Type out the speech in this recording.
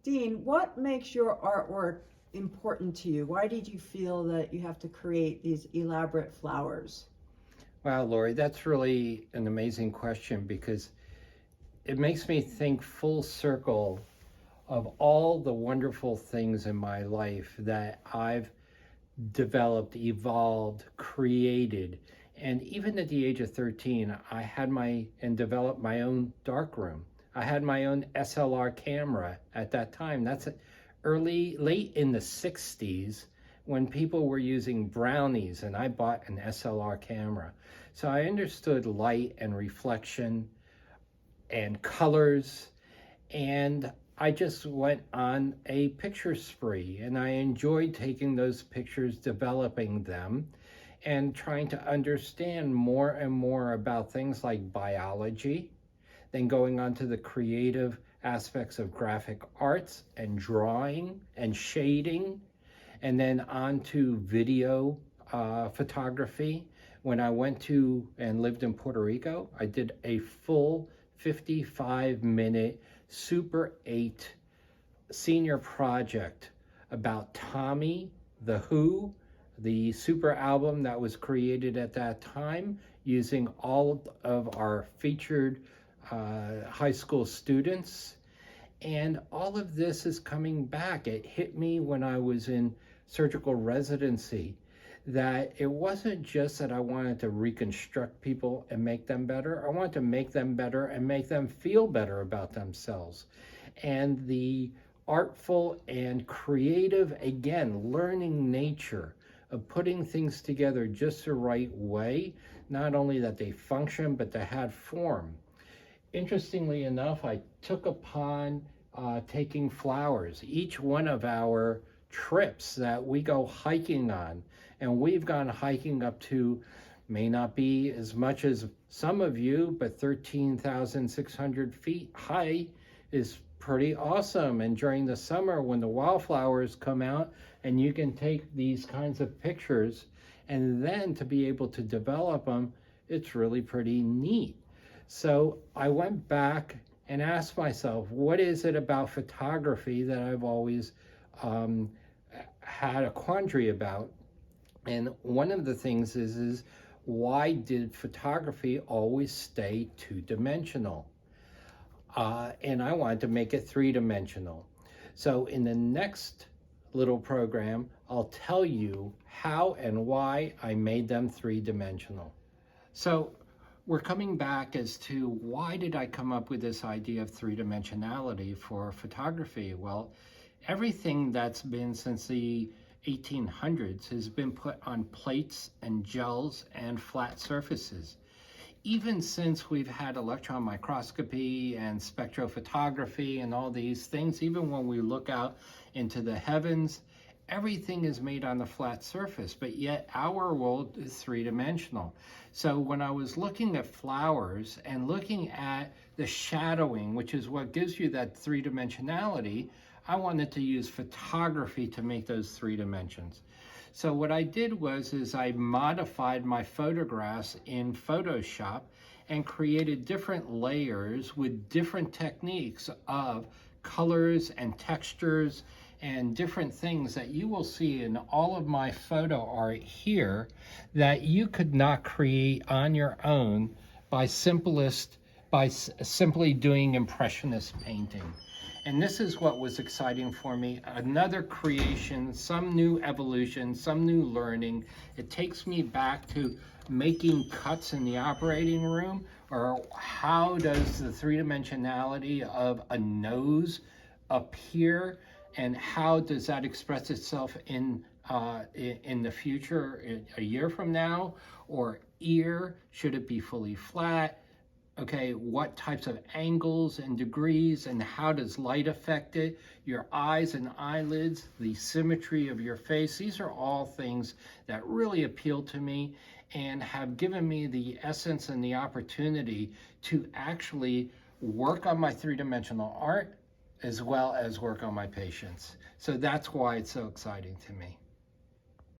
Dean, what makes your artwork important to you? Why did you feel that you have to create these elaborate flowers? Wow, Lauri, that's really an amazing question because it makes me think full circle of all the wonderful things in my life that I've developed, evolved, created. And even at the age of 13, I had developed my own darkroom. I had my own SLR camera at that time. That's late in the 60s when people were using brownies, and I bought an SLR camera. So I understood light and reflection and colors, and I just went on a picture spree, and I enjoyed taking those pictures, developing them, and trying to understand more and more about things like biology, then going on to the creative aspects of graphic arts and drawing and shading, and then on to video photography. When I went to and lived in Puerto Rico, I did a full 55-minute Super 8 senior project about Tommy, The Who, the super album that was created at that time, using all of our featured high school students. And all of this is coming back. It hit me when I was in surgical residency that it wasn't just that I wanted to reconstruct people and make them better. I wanted to make them better and make them feel better about themselves. And the artful and creative, again, learning nature of putting things together just the right way, not only that they function, but they had form. Interestingly enough, I took upon taking flowers. Each one of our trips that we go hiking on, and we've gone hiking up to, may not be as much as some of you, but 13,600 feet high is pretty awesome. And during the summer when the wildflowers come out and you can take these kinds of pictures and then to be able to develop them, it's really pretty neat. So I went back and asked myself, what is it about photography that I've always had a quandary about? And one of the things is why did photography always stay two-dimensional? And I wanted to make it three-dimensional. So in the next little program, I'll tell you how and why I made them three-dimensional. So we're coming back as to why did I come up with this idea of three-dimensionality for photography? Well, everything that's been since the 1800s has been put on plates and gels and flat surfaces. Even since we've had electron microscopy and spectrophotography and all these things, even when we look out into the heavens, everything is made on a flat surface, but yet our world is three-dimensional. So when I was looking at flowers and looking at the shadowing, which is what gives you that three-dimensionality, I wanted to use photography to make those three dimensions. So what I did was I modified my photographs in Photoshop and created different layers with different techniques of colors and textures and different things that you will see in all of my photo art here that you could not create on your own by simply doing impressionist painting. And this is what was exciting for me. Another creation, some new evolution, some new learning. It takes me back to making cuts in the operating room, or how does the three-dimensionality of a nose appear, and how does that express itself in the future, a year from now? Or ear, should it be fully flat? Okay, what types of angles and degrees, and how does light affect it? Your eyes and eyelids, the symmetry of your face. These are all things that really appeal to me and have given me the essence and the opportunity to actually work on my three-dimensional art as well as work on my patients. So that's why it's so exciting to me.